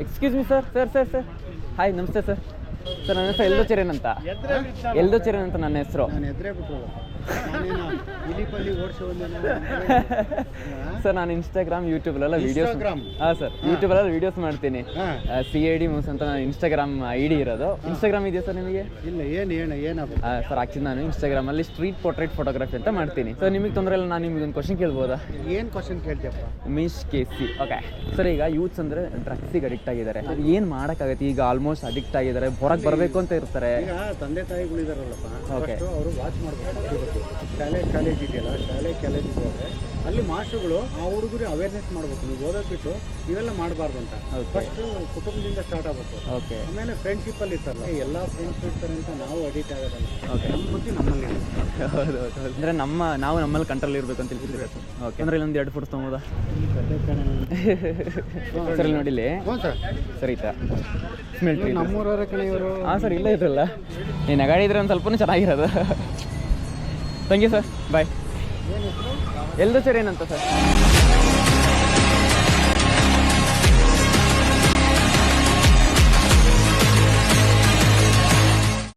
excuse me sir sir sir sir hi ನಮಸ್ತೆ sir sir ನನ್ನ ಹೆಸರು ಎಲ್ದೋಚೆರೆನ್ ಅಂತ ಎಲ್ದೋಚೆರೆನ್ ಅಂತ ನನ್ನ ಹೆಸರು ನಾನು ಎದುರೇ ಬಿಟ್ಟರು ಇಲಿಪಲ್ಲಿ ಓಡಿಸೋದೇನೋ ಸರ್ ನಾನು ಇನ್ಸ್ಟಾಗ್ರಾಮ್ ಯೂಟ್ಯೂಬಲ್ಲೆಲ್ಲ ವೀಡಿಯೋಸ್ ಹಾಂ ಸರ್ ಯೂಟ್ಯೂಬಲ್ಲೆಲ್ಲ ವೀಡಿಯೋಸ್ ಮಾಡ್ತೀನಿ CID ಮೂವ್ಸ್ ಅಂತ ನಾನು ಇನ್ಸ್ಟಾಗ್ರಾಮ್ ID ಇರೋದು ಇನ್ಸ್ಟಾಗ್ರಾಮ್ ಇದೆಯಾ ಸರ್ ನಿಮಗೆ ಇಲ್ಲ ಏನಾಗುತ್ತೆ ಸರ್ ಆಕ್ಚುಲಿ ನಾನು ಇನ್ಸ್ಟಾಗ್ರಾಮಲ್ಲಿ ಸ್ಟ್ರೀಟ್ ಪೋರ್ಟ್ರೇಟ್ ಫೋಟೋಗ್ರಫಿ ಅಂತ ಮಾಡ್ತೀನಿ ಸರ್ ನಿಮಗೆ ತೊಂದರೆ ಇಲ್ಲ ನಾನು ನಿಮಗೆ ಒಂದು ಕ್ವಶನ್ ಕೇಳ್ಬೋದಾ ಏನು ಕ್ವಶನ್ ಕೇಳ್ತೀಯಪ್ಪ ಉಮೇಶ್ KC ಓಕೆ ಸರ್ ಈಗ ಯೂತ್ಸ್ ಅಂದರೆ ಡ್ರಗ್ಸಿಗೆ ಅಡಿಕ್ಟ್ ಆಗಿದ್ದಾರೆ ಏನು ಮಾಡೋಕ್ಕಾಗತ್ತೆ ಈಗ ಆಲ್ಮೋಸ್ಟ್ ಅಡಿಕ್ಟ್ ಆಗಿದ್ದಾರೆ ಹೊರಗೆ ಬರಬೇಕು ಅಂತ ಇರ್ತಾರೆ ಈಗ ತಂದೆ ತಾಯಿಗಳಿದಾರಲ್ಲಪ್ಪ ಫಸ್ಟು ಅವರು ವಾಚ್ ಮಾಡಬೇಕು ಕಾಲೇಜ್ ಇದೆಯಲ್ಲ ಕಾಲೇಜಿಗೆ ಹೋದರೆ ಅಲ್ಲಿ ಮಾಸ್ಟರ್ಗಳು ಆ ಹುಡುಗರಿಗೆ ಅವೇರ್ನೆಸ್ ಮಾಡಬೇಕು ನೀವು ಓದೋದು ಬಿಟ್ಟು ಇವೆಲ್ಲ ಮಾಡಬಾರ್ದು ಅಂತ ಫಸ್ಟು ಕುಟುಂಬದಿಂದ ಸ್ಟಾರ್ಟ್ ಆಗಬೇಕು ಓಕೆ ಆಮೇಲೆ ಫ್ರೆಂಡ್ಶಿಪ್ಪಲ್ಲಿ ಇರ್ತಾರಲ್ಲ ಎಲ್ಲ ಫ್ರೆಂಡ್ಸ್ ಇರ್ತಾರೆ ಅಂತ ನಾವು ಅಡಿಕ್ಟ್ ಆಗೋದಲ್ಲ ಓಕೆ ನಮ್ಮ ಬುದ್ಧಿ ನಮ್ಮಲ್ಲಿ ಹೌದು ಅಂದರೆ ನಾವು ನಮ್ಮಲ್ಲಿ ಕಂಟ್ರೋಲ್ ಇರಬೇಕು ಅಂತ ಹೇಳ್ತಿದ್ದೀವಿ ಓಕೆ ಅಂದರೆ ಇಲ್ಲೊಂದು 2 ಫೋಟೋಸ್ ತೊಗೋಬೋದಾ ಸರ್ ಇಲ್ಲಿ ನೋಡಿಲಿ ಹ್ಞೂ ಸರ್ ಸರಿ ಸ್ಮೆಲ್ ಟ್ರೀ ನಮ್ಮೂರವರ ಕಡೆ ಇವರು ಹಾಂ ಸರ್ ಇಲ್ಲ ಇದ್ರಲ್ಲ ನೀನು ನಗಾಡಿದ್ರೆ ಒಂದು ಸ್ವಲ್ಪನೂ ಚೆನ್ನಾಗಿರೋದು ಥ್ಯಾಂಕ್ ಯು ಸರ್ ಬಾಯ್ ಏನು ಹೆಸರು ಎಲ್ದೋಚೆರೆನ್ ಅಂತ ಸರ್